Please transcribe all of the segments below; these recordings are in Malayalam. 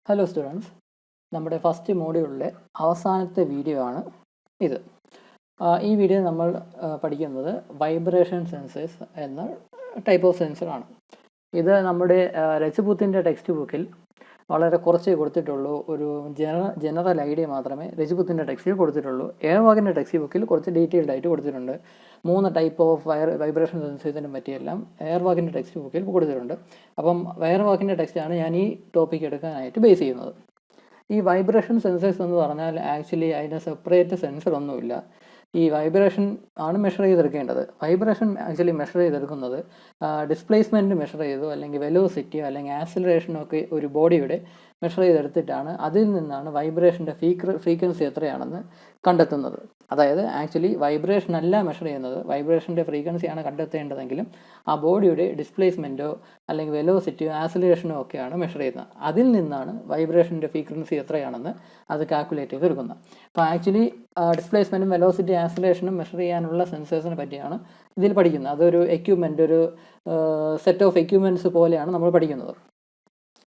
ഹലോ സ്റ്റുഡൻസ്, നമ്മുടെ ഫസ്റ്റ് മോഡ്യൂളിലെ അവസാനത്തെ വീഡിയോ ആണ് ഇത്. ഈ വീഡിയോ നമ്മൾ പഠിക്കുന്നത് വൈബ്രേഷൻ സെൻസേഴ്സ് എന്ന ടൈപ്പ് ഓഫ് സെൻസറാണ്. ഇത് നമ്മുടെ രജപുത്തിൻ്റെ ടെക്സ്റ്റ് ബുക്കിൽ വളരെ കുറച്ചേ കൊടുത്തിട്ടുള്ളൂ. ഒരു ജനറൽ ഐഡിയ മാത്രമേ രജപുത്തിൻ്റെ ടെക്സ്റ്റിൽ കൊടുത്തിട്ടുള്ളൂ. എയർവാക്കിൻ്റെ ടെക്സ്റ്റ് ബുക്കിൽ കുറച്ച് ഡീറ്റെയിൽഡ് ആയിട്ട് കൊടുത്തിട്ടുണ്ട്. 3 ടൈപ്പ് ഓഫ് വൈബ്രേഷൻ സെൻസേഴ്സിനെ പറ്റിയെല്ലാം എയർവാക്കിൻ്റെ ടെക്സ്റ്റ് ബുക്കിൽ കൊടുത്തിട്ടുണ്ട്. അപ്പം എയർവാക്കിൻ്റെ ടെക്സ്റ്റാണ് ഞാൻ ഈ ടോപ്പിക് എടുക്കാനായിട്ട് ബേസ് ചെയ്യുന്നത്. ഈ വൈബ്രേഷൻ സെൻസേഴ്സ് എന്ന് പറഞ്ഞാൽ ആക്ച്വലി അതിന് സെപ്പറേറ്റ് സെൻസർ ഒന്നുമില്ല. ഈ വൈബ്രേഷൻ ആണ് മെഷർ ചെയ്തെടുക്കേണ്ടത്. വൈബ്രേഷൻ ആക്ച്വലി മെഷർ ചെയ്തെടുക്കുന്നത് ഡിസ്പ്ലേസ്മെൻറ്റ് മെഷർ ചെയ്തോ അല്ലെങ്കിൽ വെലോസിറ്റിയോ അല്ലെങ്കിൽ ആക്സിലറേഷനോ ഒക്കെ ഒരു ബോഡിയുടെ മെഷർ ചെയ്തെടുത്തിട്ടാണ് അതിൽ നിന്നാണ് വൈബ്രേഷൻ്റെ ഫ്രീക്വൻസി എത്രയാണെന്ന് കണ്ടെത്തുന്നത്. അതായത് ആക്ച്വലി വൈബ്രേഷൻ അല്ല മെഷർ ചെയ്യുന്നത്, വൈബ്രേഷൻ്റെ ഫ്രീക്വൻസിയാണ് കണ്ടെത്തേണ്ടതെങ്കിലും ആ ബോഡിയുടെ ഡിസ്പ്ലേസ്മെൻറ്റോ അല്ലെങ്കിൽ വെലോസിറ്റിയോ ആക്സിലറേഷനോ ഒക്കെയാണ് മെഷർ ചെയ്യുന്നത്. അതിൽ നിന്നാണ് വൈബ്രേഷൻ്റെ ഫ്രീക്വൻസി എത്രയാണെന്ന് അത് കാൽക്കുലേറ്റ് ചെയ്തെടുക്കുന്നത്. അപ്പോൾ ആക്ച്വലി ഡിസ്പ്ലേസ്മെൻറ്റും വെലോസിറ്റി ആക്സിലറേഷനും മെഷർ ചെയ്യാനുള്ള സെൻസേഴ്സിനെ പറ്റിയാണ് ഇതിൽ പഠിക്കുന്നത്. അതൊരു എക്യുപ്മെൻറ്റ്, ഒരു സെറ്റ് ഓഫ് എക്യുപ്മെൻറ്റ്സ് പോലെയാണ് നമ്മൾ പഠിക്കുന്നത്.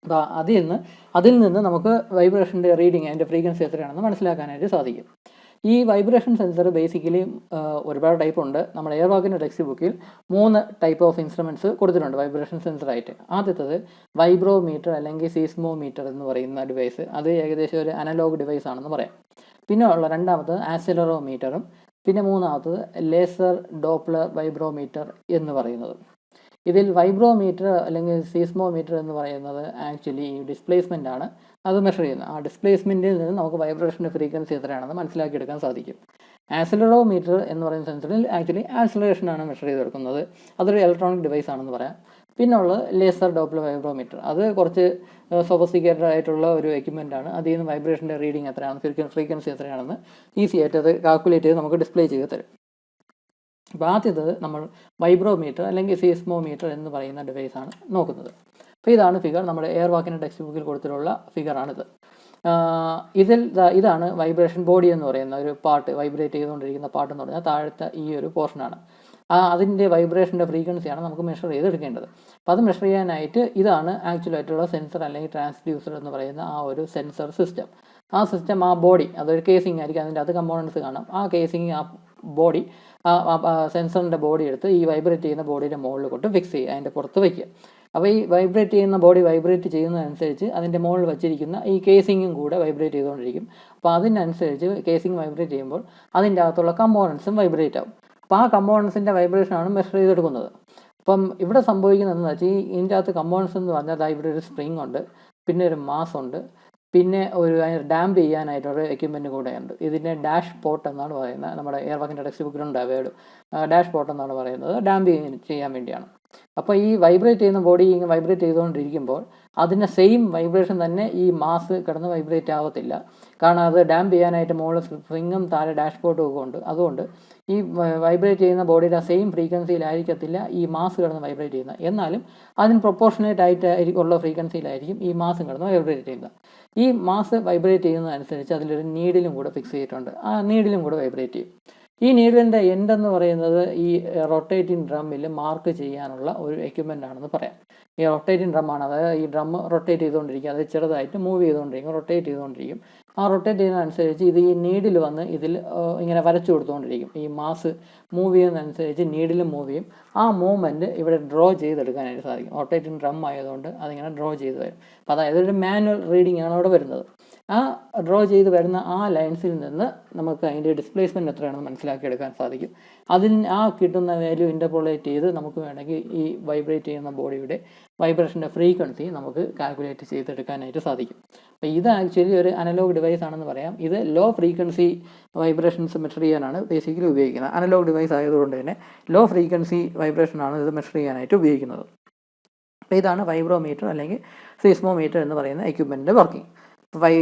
അപ്പോൾ അതിൽ നിന്ന് നമുക്ക് വൈബ്രേഷൻ്റെ റീഡിങ്, അതിൻ്റെ ഫ്രീക്വൻസി എത്രയാണെന്ന് മനസ്സിലാക്കാനായിട്ട് സാധിക്കും. ഈ വൈബ്രേഷൻ സെൻസർ ബേസിക്കലി ഒരുപാട് ടൈപ്പ് ഉണ്ട്. നമ്മുടെ എയർവാക്കിൻ്റെ ടെക്സ്റ്റ് ബുക്കിൽ 3 ടൈപ്പ് ഓഫ് ഇൻസ്ട്രുമെൻറ്റ്സ് കൊടുത്തിട്ടുണ്ട് വൈബ്രേഷൻ സെൻസറായിട്ട്. ആദ്യത്തത് വൈബ്രോമീറ്റർ അല്ലെങ്കിൽ സീസ്മോമീറ്റർ എന്ന് പറയുന്ന ഡിവൈസ്. അത് ഏകദേശം ഒരു അനലോഗ് ഡിവൈസ് ആണെന്ന് പറയാം. പിന്നെ ഉള്ള രണ്ടാമത്തത് ആക്സിലറോമീറ്ററും പിന്നെ മൂന്നാമത്തത് ലേസർ ഡോപ്ലർ വൈബ്രോമീറ്റർ എന്ന് പറയുന്നത്. ഇതിൽ വൈബ്രോമീറ്റർ അല്ലെങ്കിൽ സീസ്മോമീറ്റർ എന്ന് പറയുന്നത് ആക്ച്വലി ഡിസ്പ്ലേസ്മെൻ്റ് ആണ് അത് മെഷർ ചെയ്യുന്നത്. ആ ഡിസ്പ്ലേസ്മെൻറ്റിൽ നിന്ന് നമുക്ക് വൈബ്രേഷൻ്റെ ഫ്രീക്വൻസി എത്രയാണെന്ന് മനസ്സിലാക്കിയെടുക്കാൻ സാധിക്കും. ആക്സിലറോമീറ്റർ എന്ന് പറയുന്ന സെൻസറിൽ ആക്ച്വലി ആക്സിലറേഷനാണ് മെഷർ ചെയ്തെടുക്കുന്നത്. അതൊരു ഇലക്ട്രോണിക് ഡിവൈസ് ആണെന്ന് പറയാം. പിന്നെ ഉള്ളത് ലേസർ ഡോപ്ലർ വൈബ്രോമീറ്റർ. അത് കുറച്ച് സൊഫിസ്റ്റിക്കേറ്റഡ് ആയിട്ടുള്ള ഒരു എക്യുപ്മെൻ്റ് ആണ്. അതിൽ നിന്ന് വൈബ്രേഷൻ്റെ റീഡിങ് എത്രയാണ്, ഫ്രീക്വൻസി എത്രയാണെന്ന് ഈസി ആയിട്ട് അത് കാൽക്കുലേറ്റ് ചെയ്ത് നമുക്ക് ഡിസ്പ്ലേ ചെയ്ത് തരും. അപ്പോൾ ആദ്യത്തത് നമ്മൾ വൈബ്രോമീറ്റർ അല്ലെങ്കിൽ സീസ്മോമീറ്റർ എന്ന് പറയുന്ന ഡിവൈസാണ് നോക്കുന്നത്. അപ്പോൾ ഇതാണ് ഫിഗർ. നമ്മുടെ എയർവാക്കിൻ്റെ ടെക്സ്റ്റ് ബുക്കിൽ കൊടുത്തിട്ടുള്ള ഫിഗറാണിത്. ഇതാണ് വൈബ്രേഷൻ ബോഡി എന്ന് പറയുന്ന ഒരു പാർട്ട്, വൈബ്രേറ്റ് ചെയ്തുകൊണ്ടിരിക്കുന്ന പാർട്ട് എന്ന് പറഞ്ഞാൽ താഴത്തെ ഈ ഒരു പോർഷനാണ്. അതിൻ്റെ വൈബ്രേഷൻ്റെ ഫ്രീക്വൻസിയാണ് നമുക്ക് മെഷർ ചെയ്തെടുക്കേണ്ടത്. അപ്പോൾ അത് മെഷർ ചെയ്യാനായിട്ട് ഇതാണ് ആക്ച്വലായിട്ടുള്ള സെൻസർ അല്ലെങ്കിൽ ട്രാൻസ്ഡ്യൂസർ എന്ന് പറയുന്ന ആ ഒരു സെൻസർ സിസ്റ്റം. ആ സിസ്റ്റം, ആ ബോഡി, അതൊരു കേസിംഗ് ആയിരിക്കും. അതിൻ്റെ അത് കമ്പോണൻസ് കാണാം. ആ കേസിംഗ്, ആ ബോഡി, സെൻസറിൻ്റെ ബോഡി എടുത്ത് ഈ വൈബ്രേറ്റ് ചെയ്യുന്ന ബോഡിയുടെ മുകളിൽ കൊണ്ട് ഫിക്സ് ചെയ്യുക, അതിൻ്റെ പുറത്ത് വയ്ക്കുക. അപ്പോൾ ഈ വൈബ്രേറ്റ് ചെയ്യുന്ന ബോഡി വൈബ്രേറ്റ് ചെയ്യുന്നതനുസരിച്ച് അതിൻ്റെ മുകളിൽ വച്ചിരിക്കുന്ന ഈ കേസിങ്ങും കൂടെ വൈബ്രേറ്റ് ചെയ്തുകൊണ്ടിരിക്കും. അപ്പോൾ അതിനനുസരിച്ച് കേസിങ് വൈബ്രേറ്റ് ചെയ്യുമ്പോൾ അതിൻ്റെ അകത്തുള്ള കമ്പോണൻസും വൈബ്രേറ്റ് ആവും. അപ്പോൾ ആ കമ്പോണൻസിൻ്റെ വൈബ്രേഷനാണ് മെഷർ ചെയ്തെടുക്കുന്നത്. അപ്പം ഇവിടെ സംഭവിക്കുന്നതെന്ന് വെച്ചാൽ ഇതിൻ്റെ അകത്ത് കമ്പോണൻസ് എന്ന് പറഞ്ഞാൽ ഇവിടെ ഒരു സ്പ്രിങ് ഉണ്ട്, പിന്നെ ഒരു മാസ് ഉണ്ട്, പിന്നെ ഒരു ഡാമ്പ് ചെയ്യാനായിട്ടൊരു എക്യുപ്മെൻറ്റ് കൂടെ ഉണ്ട്. ഇതിനെ ഡാഷ് പോട്ട് എന്നാണ് പറയുന്നത്. നമ്മുടെ എയർവാക്കിൻ്റെ ടെക്സ്റ്റ് ബുക്കിലുണ്ട് ആ വേർഡ്. ഡാഷ് പോട്ട് എന്നാണ് പറയുന്നത്. ഡാമ്പ് ചെയ്യാൻ വേണ്ടിയാണ്. അപ്പോൾ ഈ വൈബ്രേറ്റ് ചെയ്യുന്ന ബോഡി വൈബ്രേറ്റ് ചെയ്തുകൊണ്ടിരിക്കുമ്പോൾ അതിൻ്റെ സെയിം വൈബ്രേഷൻ തന്നെ ഈ മാസ് കിടന്ന് വൈബ്രേറ്റ് ആവത്തില്ല. കാരണം അത് ഡാമ്പ് ചെയ്യാനായിട്ട് മുകളിൽ സ്പ്രിങ്ങും താഴെ ഡാഷ് പോട്ടും ഒക്കെ ഉണ്ട്. അതുകൊണ്ട് ഈ വൈബ്രേറ്റ് ചെയ്യുന്ന ബോഡിയുടെ സെയിം ഫ്രീക്വൻസിയിലായിരിക്കത്തില്ല ഈ മാസ് കിടന്ന് വൈബ്രേറ്റ് ചെയ്യുന്നത്. എന്നാലും അതിന് പ്രൊപ്പോർഷനേറ്റ് ആയിട്ട് ഉള്ള ഫ്രീക്വൻസിയിലായിരിക്കും ഈ മാസ് കിടന്ന് വൈബ്രേറ്റ് ചെയ്യുന്നത്. ഈ മാസ് വൈബ്രേറ്റ് ചെയ്യുന്നതനുസരിച്ച് അതിലൊരു നീഡിലും കൂടെ ഫിക്സ് ചെയ്തിട്ടുണ്ട്. ആ നീഡിലും കൂടെ വൈബ്രേറ്റ് ചെയ്യും. ഈ നീഡിലിൻ്റെ എൻഡ് എന്ന് പറയുന്നത് ഈ റൊട്ടേറ്റിംഗ് ഡ്രമ്മിൽ മാർക്ക് ചെയ്യാനുള്ള ഒരു എക്യുപ്മെൻ്റ് ആണെന്ന് പറയാം. ഈ റൊട്ടേറ്റിംഗ് ഡ്രമ്മാണ്, അതായത് ഈ ഡ്രം റൊട്ടേറ്റ് ചെയ്തുകൊണ്ടിരിക്കും. അത് ചെറുതായിട്ട് മൂവ് ചെയ്തുകൊണ്ടിരിക്കും, റൊട്ടേറ്റ് ചെയ്തുകൊണ്ടിരിക്കും. ആ റൊട്ടേറ്റ് ചെയ്യുന്നതനുസരിച്ച് ഇത് ഈ നീഡിൽ വന്ന് ഇതിൽ ഇങ്ങനെ വരച്ചു കൊടുത്തുകൊണ്ടിരിക്കും. ഈ മാസ് മൂവ് ചെയ്യുന്നതനുസരിച്ച് നീഡിലും മൂവ് ചെയ്യും. ആ മൂവ്മെൻറ്റ് ഇവിടെ ഡ്രോ ചെയ്തെടുക്കാനായിട്ട് സാധിക്കും. റൊട്ടേറ്റിംഗ് ഡ്രം ആയതുകൊണ്ട് അതിങ്ങനെ ഡ്രോ ചെയ്ത് വരും. അപ്പോൾ അതായത് ഒരു മാനുവൽ റീഡിംഗ് ആണ് അവിടെ വരുന്നത്. ആ ഡ്രോ ചെയ്ത് വരുന്ന ആ ലൈൻസിൽ നിന്ന് നമുക്ക് അതിൻ്റെ ഡിസ്പ്ലേസ്മെൻറ്റ് എത്രയാണെന്ന് മനസ്സിലാക്കിയെടുക്കാൻ സാധിക്കും. ആ കിട്ടുന്ന വാല്യൂ ഇൻ്റർപോളേറ്റ് ചെയ്ത് നമുക്ക് വേണമെങ്കിൽ ഈ വൈബ്രേറ്റ് ചെയ്യുന്ന ബോഡിയുടെ വൈബ്രേഷൻ്റെ ഫ്രീക്വൻസി നമുക്ക് കാൽക്കുലേറ്റ് ചെയ്തെടുക്കാനായിട്ട് സാധിക്കും. അപ്പോൾ ഇത് ആക്ച്വലി ഒരു അനലോഗ് ഡിവൈസ് ആണെന്ന് പറയാം. ഇത് ലോ ഫ്രീക്വൻസി വൈബ്രേഷൻസ് മെഷർ ചെയ്യാനാണ് ബേസിക്കലി ഉപയോഗിക്കുന്നത്. അനലോഗ് ഡിവൈസ് ആയതുകൊണ്ട് തന്നെ ലോ ഫ്രീക്വൻസി വൈബ്രേഷനാണ് ഇത് മെഷർ ചെയ്യാനായിട്ട് ഉപയോഗിക്കുന്നത്. അപ്പോൾ ഇതാണ് വൈബ്രോമീറ്റർ അല്ലെങ്കിൽ സീസ്മോമീറ്റർ എന്ന് പറയുന്ന എക്യുപ്മെൻറ്റിൻ്റെ വർക്കിംഗ്.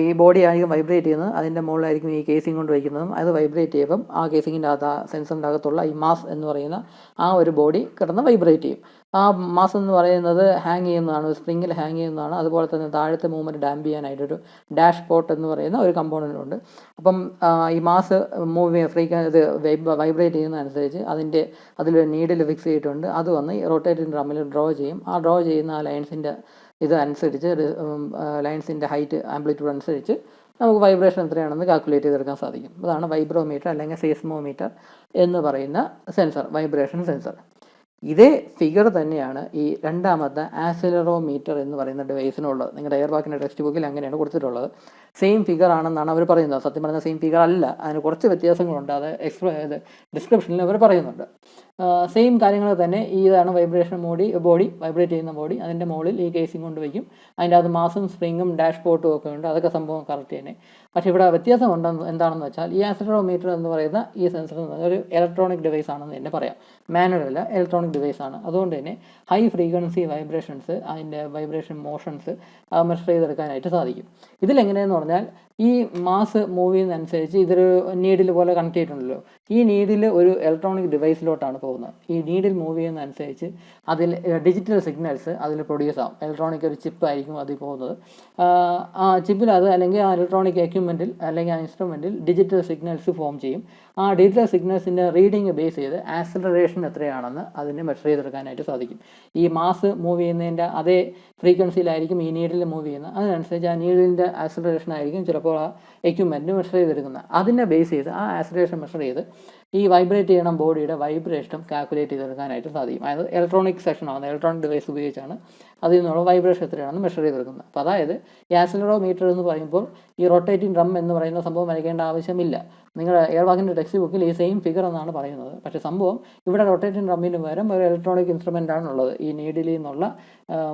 ഈ ബോഡി ആയിരിക്കും വൈബ്രേറ്റ് ചെയ്യുന്നത്, അതിൻ്റെ മുകളിലായിരിക്കും ഈ കേസിംഗ് കൊണ്ട് വയ്ക്കുന്നതും. അത് വൈബ്രേറ്റ് ചെയ്യുമ്പം ആ കേസിങ്ങിൻ്റെ അകത്ത്, ആ സെൻസറിൻ്റെ അകത്തുള്ള ഈ മാസ് എന്ന് പറയുന്ന ആ ഒരു ബോഡി കിടന്ന് വൈബ്രേറ്റ് ചെയ്യും. ആ മാസ് എന്ന് പറയുന്നത് ഹാങ് ചെയ്യുന്നതാണ്, സ്പ്രിങ്ങിൽ ഹാങ് ചെയ്യുന്നതാണ്. അതുപോലെ തന്നെ താഴത്തെ മൂവ്മെൻറ്റ് ഡാമ്പ് ചെയ്യാനായിട്ടൊരു ഡാഷ് പോട്ട് എന്ന് പറയുന്ന ഒരു കമ്പോണൻ്റ് ഉണ്ട്. അപ്പം ഈ മാസ് വൈബ്രേറ്റ് ചെയ്യുന്നതനുസരിച്ച് അതിലൊരു നീഡിൽ ഫിക്സ് ചെയ്തിട്ടുണ്ട്. അത് വന്ന് റൊട്ടേറ്റിംഗ് ഡ്രമ്മിൽ ഡ്രോ ചെയ്യും. ആ ഡ്രോ ചെയ്യുന്ന ആ ലൈൻസിൻ്റെ ഇത് അനുസരിച്ച് ലൈൻസിൻ്റെ ഹൈറ്റ് ആംപ്ലിറ്റ്യൂഡ് അനുസരിച്ച് നമുക്ക് വൈബ്രേഷൻ എത്രയാണെന്ന് കാൽക്കുലേറ്റ് ചെയ്തെടുക്കാൻ സാധിക്കും. അതാണ് വൈബ്രോമീറ്റർ അല്ലെങ്കിൽ സെയ്സ്മോമീറ്റർ എന്ന് പറയുന്ന സെൻസർ, വൈബ്രേഷൻ സെൻസർ. ഇതേ ഫിഗർ തന്നെയാണ് ഈ രണ്ടാമത്തെ ആക്സിലറോമീറ്റർ എന്ന് പറയുന്ന ഡിവൈസിനുള്ളത്. നിങ്ങളുടെ എയർബാഗിൻ്റെ ടെക്സ്റ്റ് ബുക്കിൽ അങ്ങനെയാണ് കൊടുത്തിട്ടുള്ളത്. സെയിം ഫിഗർ ആണെന്നാണ് അവർ പറയുന്നത്. സത്യം പറഞ്ഞാൽ സെയിം ഫിഗർ അല്ല, അതിന് കുറച്ച് വ്യത്യാസങ്ങളുണ്ട്. അത് ഡിസ്ക്രിപ്ഷനിൽ അവർ പറയുന്നുണ്ട്. സെയിം കാര്യങ്ങൾ തന്നെ. ഇതാണ് വൈബ്രേഷൻ ബോഡി വൈബ്രേറ്റ് ചെയ്യുന്ന ബോഡി. അതിൻ്റെ മുകളിൽ ഈ കേസിംഗ് കൊണ്ട് വയ്ക്കും. അതിൻ്റെ അത് മാസും സ്പ്രിങ്ങും ഡാഷ് ബോർഡും ഒക്കെ ഉണ്ട്. അതൊക്കെ സംഭവം കറക്റ്റ് തന്നെ. പക്ഷേ ഇവിടെ വ്യത്യാസം എന്താണെന്ന് വെച്ചാൽ ഈ ആക്സിലറോമീറ്റർ എന്ന് പറയുന്ന ഈ സെൻസർ ഒരു ഇലക്ട്രോണിക് ഡിവൈസ് ആണെന്ന് തന്നെ പറയാം. മാനുവൽ അല്ല, ഇലക്ട്രോണിക് ഡിവൈസ് ആണ്. അതുകൊണ്ട് തന്നെ ഹൈ ഫ്രീക്വൻസി വൈബ്രേഷൻസ്, അതിൻ്റെ വൈബ്രേഷൻ മോഷൻസ് മെഷർ ചെയ്തെടുക്കാനായിട്ട് സാധിക്കും. ഇതിലെങ്ങനെയെന്ന് പറഞ്ഞാൽ ഈ മാസ് മൂവ് ചെയ്യുന്നതനുസരിച്ച് ഇതൊരു നീഡിൽ പോലെ കണക്ട് ചെയ്തിട്ടുണ്ടല്ലോ. ഈ നീഡിൽ ഒരു ഇലക്ട്രോണിക് ഡിവൈസിലോട്ടാണ് പോകുന്നത്. ഈ നീഡിൽ മൂവ് ചെയ്യുന്നതനുസരിച്ച് അതിൽ ഡിജിറ്റൽ സിഗ്നൽസ് അതിൽ പ്രൊഡ്യൂസ് ആവും. ഇലക്ട്രോണിക് ഒരു ചിപ്പ് ആയിരിക്കും അതിൽ പോകുന്നത്. ആ ചിപ്പിൽ അത് അല്ലെങ്കിൽ ആ ഇലക്ട്രോണിക് എക്യുപ്മെൻറ്റിൽ അല്ലെങ്കിൽ ആ ഇൻസ്ട്രുമെൻറ്റിൽ ഡിജിറ്റൽ സിഗ്നൽസ് ഫോം ചെയ്യും. ആ ഡിജിറ്റൽ സിഗ്നൽസിൻ്റെ റീഡിങ് ബേസ് ചെയ്ത് ആക്സിലറേഷൻ എത്രയാണെന്ന് അതിന് മെഷർ ചെയ്തെടുക്കാനായിട്ട് സാധിക്കും. ഈ മാസ് മൂവ് ചെയ്യുന്നതിൻ്റെ അതേ ഫ്രീക്വൻസിയിലായിരിക്കും ഈ നീഡിൽ മൂവ് ചെയ്യുന്നത്. അതിനനുസരിച്ച് ആ നീഡിലിൻ്റെ ആക്സിലറേഷൻ ആയിരിക്കും ചിലപ്പോൾ ആ എക്യുപ്മെൻറ്റ് മെഷർ ചെയ്തെടുക്കുന്നത്. അതിനെ ബേസ് ചെയ്ത് ആ ആക്സിലറേഷൻ മെഷർ ചെയ്ത് ഈ വൈബ്രേറ്റ് ചെയ്യണം ബോഡിയുടെ വൈബ്രേഷൻ കാൽക്കുലേറ്റ് ചെയ്തെടുക്കാനായിട്ട് സാധിക്കും. അതായത് ഇലക്ട്രോണിക് സെക്ഷനാണ്, ഇലക്ട്രോണിക് ഡിവൈസ് ഉപയോഗിച്ചാണ് അതിൽ നിന്നുള്ള വൈബ്രേഷൻ എത്രയാണെന്ന് മെഷർ ചെയ്തെടുക്കുന്നത്. അപ്പോൾ അതായത് ഈ ആക്സിലറോമീറ്റർ എന്ന് പറയുമ്പോൾ ഈ റൊട്ടേറ്റിംഗ് ഡ്രം എന്ന് പറയുന്ന സംഭവം വരയ്ക്കേണ്ട ആവശ്യമില്ല. നിങ്ങളുടെ എയർബാഗിൻ്റെ ടെക്സ്റ്റ് ബുക്കിൽ ഈ സെയിം ഫിഗർ എന്നാണ് പറയുന്നത്. പക്ഷേ സംഭവം ഇവിടെ റൊട്ടേറ്റിംഗ് ഡ്രമ്മിന് പകരം ഒരു ഇലക്ട്രോണിക് ഇൻസ്ട്രുമെൻ്റ് ആണുള്ളത്. ഈ നീഡിൽ നിന്നുള്ള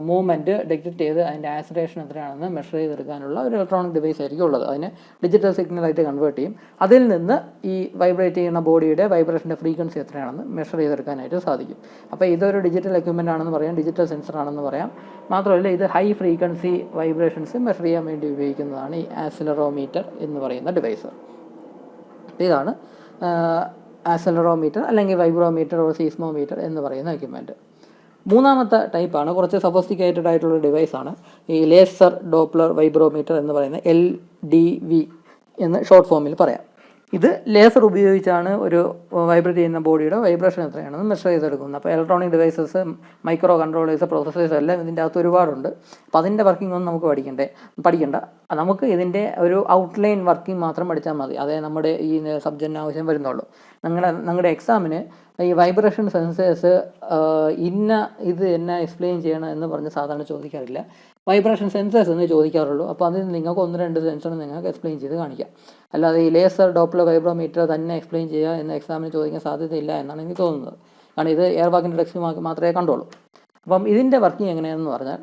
മൂവ്മെൻറ്റ് ഡിറ്റക്ട് ചെയ്ത് അതിൻ്റെ ആക്സിലറേഷൻ എത്രയാണെന്ന് മെഷർ ചെയ്തെടുക്കാനുള്ള ഒരു ഇലക്ട്രോണിക് ഡിവൈസ് ആയിരിക്കും ഉള്ളത്. അതിനെ ഡിജിറ്റൽ സിഗ്നലായിട്ട് കൺവേർട്ട് ചെയ്യും. അതിൽ നിന്ന് ഈ വൈബ്രേറ്റ് ചെയ്യുന്ന ബോഡിയുടെ വൈബ്രേഷൻ്റെ ഫ്രീക്വൻസി എത്രയാണെന്ന് മെഷർ ചെയ്തെടുക്കാനായിട്ട് സാധിക്കും. അപ്പോൾ ഇതൊരു ഡിജിറ്റൽ എക്യുപ്മെൻ്റ് ആണെന്ന് പറയാം, ഡിജിറ്റൽ സെൻസർ ആണെന്ന് പറയാം. മാത്രമല്ല ഇത് ഹൈ ഫ്രീക്വൻസി വൈബ്രേഷൻസ് മെഷർ ചെയ്യാൻ വേണ്ടി ഉപയോഗിക്കുന്നതാണ് ഈ ആക്സിലറോമീറ്റർ എന്ന് പറയുന്ന ഡിവൈസ്. ഇതാണ് ആക്സിലറോമീറ്റർ അല്ലെങ്കിൽ വൈബ്രോമീറ്റർ ഓർ സീസ്മോമീറ്റർ എന്ന് പറയുന്ന എക്യുപ്മെൻറ്റ്. മൂന്നാമത്തെ ടൈപ്പാണ് കുറച്ച് സഫോസ്റ്റിക്കേറ്റഡ് ആയിട്ടുള്ള ഡിവൈസാണ് ഈ ലേസർ ഡോപ്ലർ വൈബ്രോമീറ്റർ എന്ന് പറയുന്ന LDV എന്ന് ഷോർട്ട് ഫോമിൽ പറയാം. ഇത് ലേസർ ഉപയോഗിച്ചാണ് ഒരു വൈബ്രേറ്റ് ചെയ്യുന്ന ബോഡിയുടെ വൈബ്രേഷൻ എത്രയാണെന്ന് മെഷർ ചെയ്തെടുക്കുന്നത്. അപ്പോൾ electronic devices, micro controllers, processors എല്ലാം ഇതിൻ്റെ അകത്ത് ഒരുപാടുണ്ട്. അപ്പോൾ അതിൻ്റെ വർക്കിംഗ് ഒന്നും നമുക്ക് പഠിക്കണ്ട. നമുക്ക് ഇതിൻ്റെ ഒരു ഔട്ട്ലൈൻ വർക്കിംഗ് മാത്രം പഠിച്ചാൽ മതി. അതേ നമ്മുടെ ഈ സബ്ജക്റ്റിന് ആവശ്യം വരുന്നുള്ളൂ. നിങ്ങളുടെ എക്സാമിന് ഈ വൈബ്രേഷൻ സെൻസേഴ്സ് ഇത് എന്നെ എക്സ്പ്ലെയിൻ ചെയ്യണം എന്ന് പറഞ്ഞ് സാധാരണ ചോദിക്കാറില്ല. വൈബ്രേഷൻ സെൻസേഴ്സ് എന്ന് ചോദിക്കാറുള്ളൂ. അപ്പോൾ അതിന് നിങ്ങൾക്ക് 1-2 സെൻസർ നിങ്ങൾക്ക് എക്സ്പ്ലെയിൻ ചെയ്ത് കാണിക്കാം. അല്ലാതെ ഈ ലേസർ ഡോപ്ലർ വൈബ്രോമീറ്റർ തന്നെ എക്സ്പ്ലെയിൻ ചെയ്യുക എന്ന എക്സാമിന് ചോദിക്കാൻ സാധ്യതയില്ല എന്നാണ് എനിക്ക് തോന്നുന്നത്. കാരണം ഇത് എയർബാഗിൻ്റെ ടെക്സ്റ്റ് മാത്രമേ കണ്ടുള്ളൂ. അപ്പം ഇതിൻ്റെ വർക്കിംഗ് എങ്ങനെയാണെന്ന് പറഞ്ഞാൽ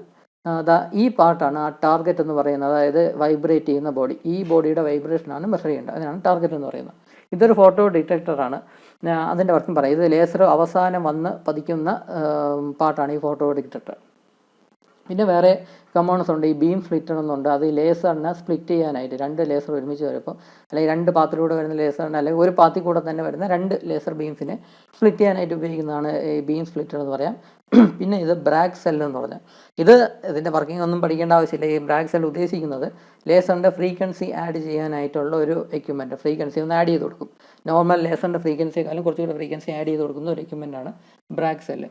ഈ പാർട്ടാണ് ആ ടാർഗറ്റ് എന്ന് പറയുന്നത്. അതായത് വൈബ്രേറ്റ് ചെയ്യുന്ന ബോഡി, ഈ ബോഡിയുടെ വൈബ്രേഷനാണ് മെഷർ ചെയ്യേണ്ടത്. അതിനാണ് ടാർഗറ്റ് എന്ന് പറയുന്നത്. ഇതൊരു ഫോട്ടോ ഡിറ്റക്ടറാണ്. അതിൻ്റെ വർക്കിംഗ് പറയാം. ഇത് ലേസർ അവസാനം വന്ന് പതിക്കുന്ന പാർട്ടാണ് ഈ ഫോട്ടോ ഡിറ്റക്ടർ. പിന്നെ വേറെ കമ്പോണൻസ് ഉണ്ട്. ഈ ബീം സ്പ്ലിറ്റർ എന്നുണ്ട്. അത് ഈ ലേസറിനെ സ്പ്ലിറ്റ് ചെയ്യാനായിട്ട് 2 ലേസർ ഒരുമിച്ച് വരുമ്പോൾ, അല്ലെങ്കിൽ 2 പാത്തിലൂടെ വരുന്ന ലേസറിന്, അല്ലെങ്കിൽ ഒരു പാത്തിൽ കൂടെ തന്നെ വരുന്ന 2 ലേസർ ബീംസിനെ സ്പ്ലിറ്റ് ചെയ്യാനായിട്ട് ഉപയോഗിക്കുന്നതാണ് ഈ ബീം സ്പ്ലിറ്റർ എന്ന് പറയാം. പിന്നെ ഇത് ബ്രാഗ് സെൽ എന്ന് പറഞ്ഞാൽ ഇതിൻ്റെ വർക്കിംഗ് ഒന്നും പഠിക്കേണ്ട ആവശ്യമില്ല. ഈ ബ്രാഗ് സെൽ ഉദ്ദേശിക്കുന്നത് ലേസറിൻ്റെ ഫ്രീക്വൻസി ആഡ് ചെയ്യാനായിട്ടുള്ള ഒരു എക്യുപ്മെൻറ്റ്. ഫ്രീക്വൻസി ഒന്ന് ആഡ് ചെയ്ത് കൊടുക്കും. നോർമൽ ലേസറിൻ്റെ ഫ്രീക്വൻസിയെക്കാളും കുറച്ചുകൂടെ ഫ്രീക്വൻസി ആഡ് ചെയ്ത് കൊടുക്കുന്ന ഒരു എക്യുപ്മെൻറ്റാണ് ബ്രാഗ് സെല്ല്.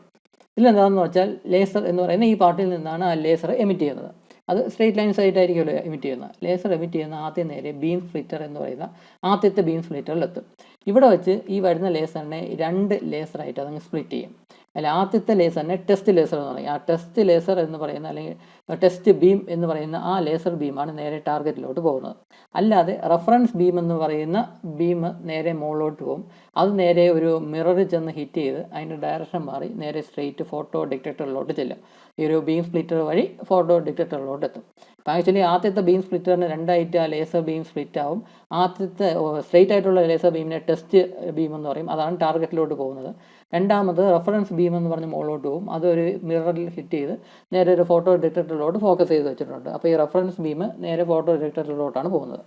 ഇതിലെന്താണെന്ന് വെച്ചാൽ ലേസർ എന്ന് പറയുന്ന ഈ പാർട്ടിൽ നിന്നാണ് ആ ലേസർ എമിറ്റ് ചെയ്യുന്നത്. അത് സ്ട്രെയിറ്റ് ലൈൻസ് ആയിട്ടായിരിക്കുമല്ലോ എമിറ്റ് ചെയ്യുന്നത്. ലേസർ എമിറ്റ് ചെയ്യുന്ന ആദ്യം നേരെ ബീം സ്പ്ലിറ്റർ എന്ന് പറയുന്ന ആദ്യത്തെ ബീം സ്പ്ലിറ്ററിലെത്തും. ഇവിടെ വെച്ച് ഈ വരുന്ന ലേസറിനെ 2 ലേസറായിട്ട് അതങ്ങ് സ്പ്ലിറ്റ് ചെയ്യും. അല്ല, ആദ്യത്തെ ലേസറിനെ ടെസ്റ്റ് ലേസർ എന്ന് പറയും. ആ ടെസ്റ്റ് ലേസർ എന്ന് പറയുന്ന, അല്ലെങ്കിൽ ടെസ്റ്റ് ബീം എന്ന് പറയുന്ന ആ ലേസർ ബീമാണ് നേരെ ടാർഗറ്റിലോട്ട് പോകുന്നത്. അല്ലാതെ റെഫറൻസ് ബീം എന്ന് പറയുന്ന ബീം നേരെ മുകളിലോട്ട് പോകും. അത് നേരെ ഒരു മിററിൽ ചെന്ന് ഹിറ്റ് ചെയ്ത് അതിൻ്റെ ഡയറക്ഷൻ മാറി നേരെ സ്ട്രെയിറ്റ് ഫോട്ടോ ഡിറ്റക്ടറിലോട്ട് ചെല്ലും. ഈ ഒരു ബീം സ്പ്ലിറ്റർ വഴി ഫോട്ടോ ഡിറ്റക്ടറിലോട്ട് എത്തും. അപ്പോൾ ആക്ച്വലി ആദ്യത്തെ ബീം സ്പ്ലിറ്ററിന് 2ആയിട്ട് ആ ലേസർ ബീം സ്പ്ലിറ്റ് ആവും. ആദ്യത്തെ സ്ട്രെയിറ്റ് ആയിട്ടുള്ള ലേസർ ബീമിനെ ടെസ്റ്റ് ബീം എന്ന് പറയും. അതാണ് ടാർഗറ്റിലോട്ട് പോകുന്നത്. രണ്ടാമത് റെഫറൻസ് ബീം എന്ന് പറഞ്ഞ് മുകളിലോട്ട് പോകും. അതൊരു മിററിൽ ഹിറ്റ് ചെയ്ത് നേരെ ഒരു ഫോട്ടോ ഡിറ്റക്ടറിലോട്ട് ഫോക്കസ് ചെയ്ത് വെച്ചിട്ടുണ്ട്. അപ്പോൾ ഈ റെഫറൻസ് ബീം നേരെ ഫോട്ടോ ഡിറ്റക്ടറിലോട്ടാണ് പോകുന്നത്.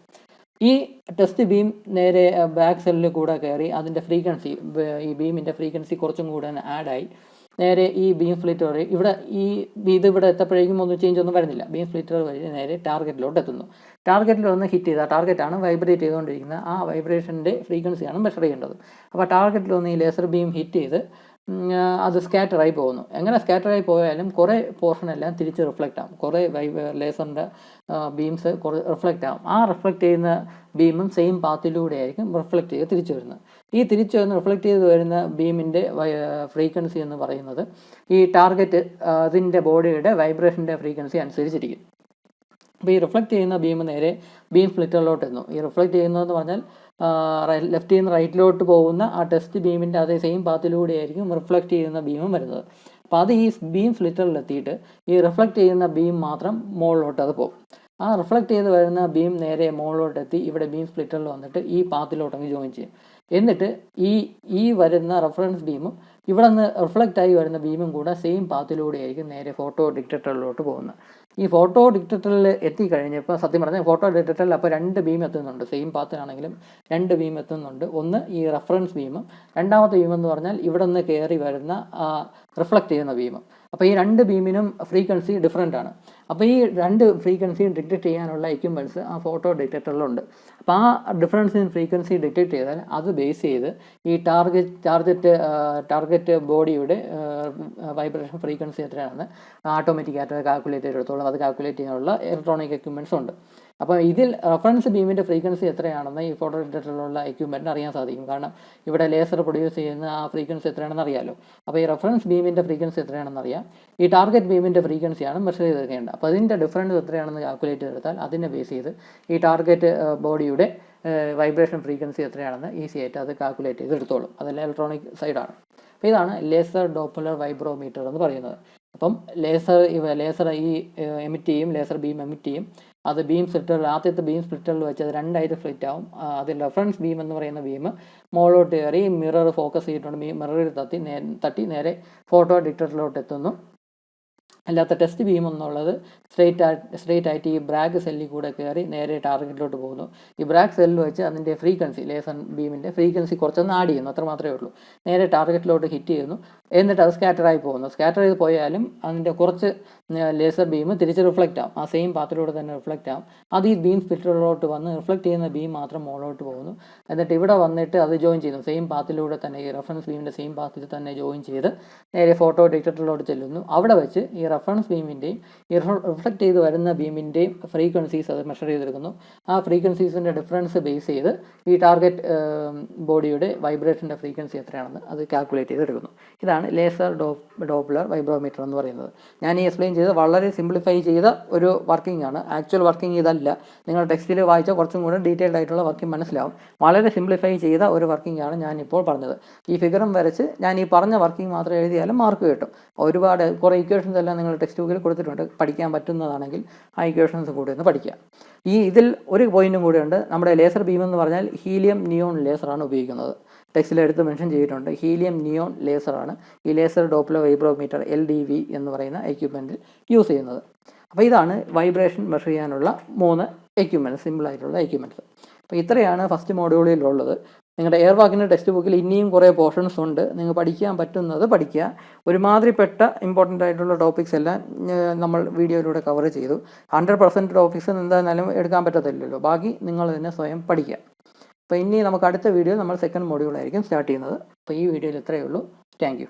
ഈ ടെസ്റ്റ് ബീം നേരെ ബാക്ക് സെല്ലിൽ കൂടെ കയറി അതിൻ്റെ ഫ്രീക്വൻസി, ഈ ബീമിൻ്റെ ഫ്രീക്വൻസി കുറച്ചും കൂടെ ആഡായി നേരെ ഈ ബീം സ്പ്ലിറ്റർ വഴി ഇവിടെ എത്തപ്പോഴേക്കും ഒന്നും ചേഞ്ച് ഒന്നും വരുന്നില്ല. ബീം സ്പ്ലിറ്റർ വഴി നേരെ ടാർഗറ്റിലോട്ട് എത്തുന്നു. ടാർഗറ്റിൽ ഒന്ന് ഹിറ്റ് ചെയ്ത്, ആ ടാർഗറ്റാണ് വൈബ്രേറ്റ് ചെയ്തുകൊണ്ടിരിക്കുന്നത്. ആ വൈബ്രേഷൻ്റെ ഫ്രീക്വൻസിയാണ് മെഷർ ചെയ്യേണ്ടത്. അപ്പോൾ ടാർഗറ്റിൽ ഒന്ന് ഈ ലേസർ ബീം ഹിറ്റ് ചെയ്ത് അത് സ്കാറ്ററായി പോകുന്നു. എങ്ങനെ സ്കാറ്ററായി പോയാലും കുറേ പോർഷൻ എല്ലാം തിരിച്ച് റിഫ്ലക്റ്റ് ആകും. കുറേ ലേസറിൻ്റെ ബീംസ് കുറേ റിഫ്ലക്റ്റ് ആകും. ആ റിഫ്ലക്റ്റ് ചെയ്യുന്ന ബീമും സെയിം പാത്തിലൂടെ ആയിരിക്കും റിഫ്ലക്റ്റ് ചെയ്ത് തിരിച്ചു വരുന്നത്. ഈ തിരിച്ചു വരുന്ന റിഫ്ലക്റ്റ് ചെയ്ത് വരുന്ന ബീമിൻ്റെ ഫ്രീക്വൻസി എന്ന് പറയുന്നത് ഈ ടാർഗറ്റ് അതിൻ്റെ ബോഡിയുടെ വൈബ്രേഷൻ്റെ ഫ്രീക്വൻസി അനുസരിച്ചിരിക്കും. അപ്പോൾ ഈ റിഫ്ലക്റ്റ് ചെയ്യുന്ന ബീം നേരെ ബീം സ്പ്ലിറ്ററിലോട്ട് എത്തുന്നു. ഈ റിഫ്ലക്റ്റ് ചെയ്യുന്നതെന്ന് പറഞ്ഞാൽ ലെഫ്റ്റിൽ നിന്ന് റൈറ്റിലോട്ട് പോകുന്ന ആ ടെസ്റ്റ് ബീമിൻ്റെ അതേ സെയിം പാത്തിലൂടെ ആയിരിക്കും റിഫ്ലക്റ്റ് ചെയ്യുന്ന ബീമും വരുന്നത്. അപ്പോൾ അത് ഈ ബീം സ്പ്ലിറ്ററിലെത്തിയിട്ട് ഈ റിഫ്ലക്റ്റ് ചെയ്യുന്ന ബീം മാത്രം മുകളിലോട്ട് അത് പോകും. ആ റിഫ്ലക്റ്റ് ചെയ്ത് വരുന്ന ബീം നേരെ മുകളിലോട്ട് എത്തി ഇവിടെ ബീം സ്പ്ലിറ്ററിൽ വന്നിട്ട് ഈ പാത്തിലോട്ടങ്ങ് ജോയിൻ ചെയ്യും. എന്നിട്ട് ഈ വരുന്ന റെഫറൻസ് ബീമും ഇവിടെ നിന്ന് റിഫ്ലക്റ്റായി വരുന്ന ബീമും കൂടെ സെയിം പാത്തിലൂടെ ആയിരിക്കും നേരെ ഫോട്ടോ ഡിറ്റക്ടറിലോട്ട് പോകുന്നത്. ഈ ഫോട്ടോ ഡിറ്റക്ടറിൽ എത്തിക്കഴിഞ്ഞപ്പോൾ സത്യം പറഞ്ഞാൽ ഫോട്ടോ ഡിറ്റക്ടറിൽ അപ്പോൾ 2 ബീം എത്തുന്നുണ്ട്. സെയിം പാത്തിനാണെങ്കിലും 2 ബീം എത്തുന്നുണ്ട്. ഒന്ന് ഈ റെഫറൻസ് ബീമും, രണ്ടാമത്തെ ബീം എന്ന് പറഞ്ഞാൽ ഇവിടെ നിന്ന് കയറി വരുന്ന റിഫ്ലക്റ്റ് ചെയ്യുന്ന ബീമും. അപ്പോൾ ഈ 2 ബീമിനും ഫ്രീക്വൻസി ഡിഫറൻ്റ് ആണ്. അപ്പോൾ ഈ 2 ഫ്രീക്വൻസിയും ഡിറ്റക്ട് ചെയ്യാനുള്ള എക്യുപ്മെൻറ്റ്സ് ആ ഫോട്ടോ ഡിറ്റക്ടറിലുണ്ട്. അപ്പോൾ ആ ഡിഫറൻസ് ഇൻ ഫ്രീക്വൻസി ഡിറ്റക്ട് ചെയ്താൽ അത് ബേസ് ചെയ്ത് ഈ ടാർഗറ്റ് ബോഡിയുടെ വൈബ്രേഷൻ ഫ്രീക്വൻസി എത്രയാണെന്ന് ഓട്ടോമാറ്റിക്കായിട്ട് കാൽക്കുലേറ്റ് ചെയ്തെടുത്തോളും. അത് കാൽക്കുലേറ്റ് ചെയ്യാനുള്ള ഇലക്ട്രോണിക് എക്യുപ്മെൻറ്റ്സ് ഉണ്ട്. അപ്പോൾ ഇതിൽ റെഫറൻസ് ബീമിൻ്റെ ഫ്രീക്വൻസി എത്രയാണെന്ന് ഈ ഫോട്ടോ ഡിറ്റക്ടറിലുള്ള എക്യുപ്മെൻറ്റിന് അറിയാൻ സാധിക്കും. കാരണം ഇവിടെ ലേസർ പ്രൊഡ്യൂസ് ചെയ്യുന്ന ആ ഫ്രീക്വൻസി എത്രയാണെന്ന് അറിയാമല്ലോ. അപ്പോൾ ഈ റെഫറൻസ് ബീമിൻ്റെ ഫ്രീക്വൻസി എത്രയാണെന്ന് അറിയാം. ഈ ടാർഗറ്റ് ബീമിൻ്റെ ഫ്രീക്വൻസിയാണ് മെഷർ ചെയ്തെടുക്കേണ്ടത്. അപ്പോൾ അതിൻ്റെ ഡിഫറൻസ് എത്രയാണെന്ന് കാൽക്കുലേറ്റ് ചെയ്തെടുത്താൽ അതിനെ ബേസ് ചെയ്ത് ഈ ടാർഗറ്റ് ബോഡിയുടെ വൈബ്രേഷൻ ഫ്രീക്വൻസി എത്രയാണെന്ന് ഈസി ആയിട്ട് അത് കാൽക്കുലേറ്റ് ചെയ്തെടുത്തോളും. അതെല്ലാം ഇലക്ട്രോണിക് സൈഡാണ്. അപ്പോൾ ഇതാണ് ലേസർ ഡോപ്ലർ വൈബ്രോമീറ്റർ എന്ന് പറയുന്നത്. അപ്പം ലേസർ ഈ എമിറ്റ് ചെയ്യും, ലേസർ ബീം എമിറ്റ് ചെയ്യും. അത് ബീം സ്പ്ലിറ്ററിൽ ആദ്യത്തെ ബീം സ്പ്ലിറ്ററിൽ വെച്ച് അത് 2ആയിട്ട് സ്പ്ലിറ്റ് ആവും. അതിൽ റെഫറൻസ് ബീം എന്ന് പറയുന്ന ബീം മുകളിലോട്ട് കയറി മിറർ ഫോക്കസ് ചെയ്തിട്ടുണ്ട്. മിററിൽ തട്ടി നേരെ ഫോട്ടോ ഡിറ്റക്ടറിലോട്ട് എത്തുന്നു. അല്ലാത്ത ടെസ്റ്റ് ബീം എന്നുള്ളത് സ്ട്രെയിറ്റ് ആയിട്ട് ഈ ബ്രാഗ് സെല്ലിൽ കൂടെ കയറി നേരെ ടാർഗറ്റിലോട്ട് പോകുന്നു. ഈ ബ്രാഗ് സെല്ലിൽ വെച്ച് അതിൻ്റെ ഫ്രീക്വൻസി ലേസർ ബീമിൻ്റെ ഫ്രീക്വൻസി കുറച്ചൊന്ന് ആഡ് ചെയ്യുന്നു, അത്ര മാത്രമേ ഉള്ളൂ. നേരെ ടാർഗറ്റിലോട്ട് ഹിറ്റ് ചെയ്യുന്നു. എന്നിട്ട് അത് സ്കാറ്ററായി പോകുന്നു. സ്കാറ്റർ ചെയ്ത് പോയാലും അതിൻ്റെ കുറച്ച് ലേസർ ബീം തിരിച്ച് റിഫ്ലക്റ്റ് ആവും. ആ സെയിം പാത്തിലൂടെ തന്നെ റിഫ്ലക്റ്റ് ആവും. അത് ഈ ബീം സ്പ്ലിറ്ററിലോട്ട് വന്ന് റിഫ്ലക്റ്റ് ചെയ്യുന്ന ബീം മാത്രം മുകളിലോട്ട് പോകുന്നു. എന്നിട്ട് ഇവിടെ വന്നിട്ട് അത് ജോയിൻ ചെയ്യുന്നു. സെയിം പാത്തിലൂടെ തന്നെ ഈ റെഫറൻസ് ബീമിൻ്റെ സെയിം പാത്തിൽ തന്നെ ജോയിൻ ചെയ്ത് നേരെ ഫോട്ടോ ഡിറ്റക്ടറിലോട്ട് ചെല്ലുന്നു. അവിടെ വെച്ച് ഈ റെഫറൻസ് ബീമിൻ്റെയും ഈ റിഫ്ലക്റ്റ് ചെയ്ത് വരുന്ന ബീമിൻ്റെയും ഫ്രീക്വൻസീസ് അത് മെഷർ ചെയ്തെടുക്കുന്നു. ആ ഫ്രീക്വൻസീസിൻ്റെ ഡിഫറൻസ് ബേസ് ചെയ്ത് ഈ ടാർഗറ്റ് ബോഡിയുടെ വൈബ്രേഷൻ്റെ ഫ്രീക്വൻസി എത്രയാണെന്ന് അത് കാൽക്കുലേറ്റ് ചെയ്തെടുക്കുന്നു. ഇതാണ് ലേസർ ഡോപ്ലർ വൈബ്രോമീറ്റർ എന്ന് പറയുന്നത്. ഞാൻ ഈ എക്സ്പ്ലെയിൻ ചെയ്ത് വളരെ സിംപ്ലിഫൈ ചെയ്ത ഒരു വർക്കിംഗ് ആണ്. ആക്ച്വൽ വർക്കിംഗ് ഇതല്ല. നിങ്ങൾ ടെക്സ്റ്റിൽ വായിച്ചാൽ കുറച്ചും കൂടെ ഡീറ്റെയിൽഡ് ആയിട്ടുള്ള വർക്കിംഗ് മനസ്സിലാവും. വളരെ സിംപ്ലിഫൈ ചെയ്ത ഒരു വർക്കിംഗ് ആണ് ഞാനിപ്പോൾ പറഞ്ഞത്. ഈ ഫിഗറും വരച്ച് ഞാൻ ഈ പറഞ്ഞ വർക്കിംഗ് മാത്രം എഴുതിയാലും മാർക്ക് കിട്ടും. ഒരുപാട് കുറേ ഇക്വേഷൻസ് എല്ലാം നിങ്ങൾ ടെക്സ്റ്റ് ബുക്കിൽ കൊടുത്തിട്ടുണ്ട്. പഠിക്കാൻ പറ്റുന്നതാണെങ്കിൽ ആ ഇക്വേഷൻസ് കൂടി ഒന്ന് പഠിക്കുക. ഇതിൽ ഒരു പോയിന്റും കൂടിയുണ്ട്. നമ്മുടെ ലേസർ ബീം എന്ന് പറഞ്ഞാൽ ഹീലിയം നിയോൺ ലേസറാണ് ഉപയോഗിക്കുന്നത്. ടെക്സ്റ്റിൽ എടുത്ത് മെൻഷൻ ചെയ്തിട്ടുണ്ട്. ഹീലിയം നിയോൺ ലേസറാണ് ഈ ലേസർ ഡോപ്ലർ വൈബ്രോമീറ്റർ LDV എന്ന് പറയുന്ന എക്യുപ്മെൻറ്റിൽ യൂസ് ചെയ്യുന്നത്. അപ്പോൾ ഇതാണ് വൈബ്രേഷൻ മെഷർ ചെയ്യാനുള്ള 3 എക്യുപ്മെൻറ്റ്സ്, സിമ്പിളായിട്ടുള്ള എക്യുപ്മെൻറ്റ്സ്. അപ്പോൾ ഇത്രയാണ് ഫസ്റ്റ് മോഡ്യൂളിലുള്ളത്. നിങ്ങളുടെ എയർ വാക്കിൻ്റെ ടെക്സ്റ്റ് ബുക്കിൽ ഇനിയും കുറേ പോർഷൻസ് ഉണ്ട്. നിങ്ങൾ പഠിക്കാൻ പറ്റുന്നത് പഠിക്കുക. ഒരുമാതിരിപ്പെട്ട ഇമ്പോർട്ടൻ്റ് ആയിട്ടുള്ള ടോപ്പിക്സ് എല്ലാം നമ്മൾ വീഡിയോയിലൂടെ കവർ ചെയ്തു. 100% ടോപ്പിക്സ് എന്തായാലും എടുക്കാൻ പറ്റത്തില്ലല്ലോ. ബാക്കി നിങ്ങൾ തന്നെ സ്വയം പഠിക്കുക. അപ്പോൾ ഇനി നമുക്ക് അടുത്ത വീഡിയോ നമ്മൾ സെക്കൻഡ് മോഡ്യൂളായിരിക്കും സ്റ്റാർട്ട് ചെയ്യുന്നത്. അപ്പോൾ ഈ വീഡിയോയിൽ ഇത്രയേ ഉള്ളൂ. Thank you.